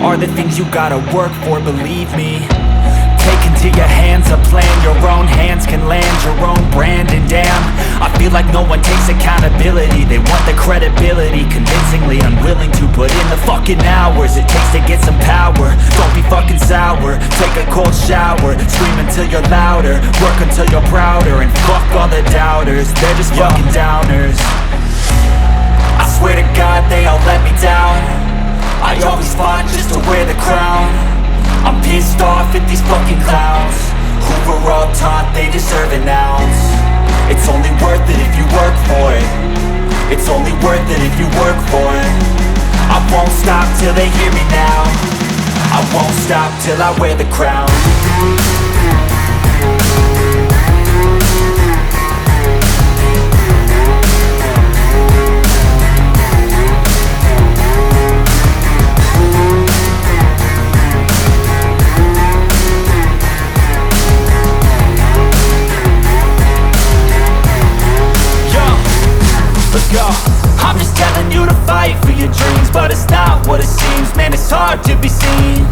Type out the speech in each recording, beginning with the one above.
are the things you gotta work for, believe me. Take into your hands a plan, your own hands can land your own brand. And damn, I feel like no one takes accountability. They want the credibility, convincingly unwilling to put in the fucking hours it takes to get some power. Don't be fucking sour, take a cold shower, scream until you're louder, work until you're prouder. And fuck all the doubters, they're just fucking downers. I swear to God they all let me down. I always fought just to wear the crown. I'm pissed off at these fucking clowns who were all taught they deserve an ounce. It's only worth it if you work for it. It's only worth it if you work for it. I won't stop till they hear me now. I won't stop till I wear the crown. Let's go. I'm just telling you to fight for your dreams, but it's not what it seems. Man, it's hard to be seen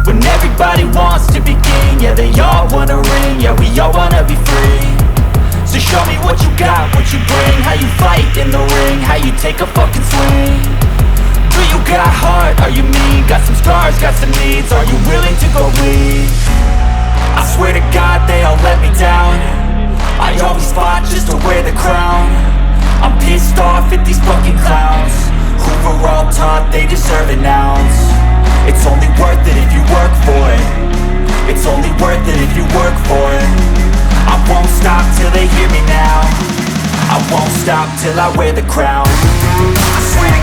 when everybody wants to be king. Yeah, they all wanna ring, yeah, we all wanna be free. So show me what you got, what you bring, how you fight in the ring, how you take a fucking swing. Do you got heart, are you mean? Got some scars, got some needs, are you willing to go bleed? I swear to God they all let me down. I always fought just to wear the crown. I'm pissed off at these fucking clowns who were all taught they deserve an ounce. It's only worth it if you work for it. It's only worth it if you work for it. I won't stop till they hear me now. I won't stop till I wear the crown. I swear to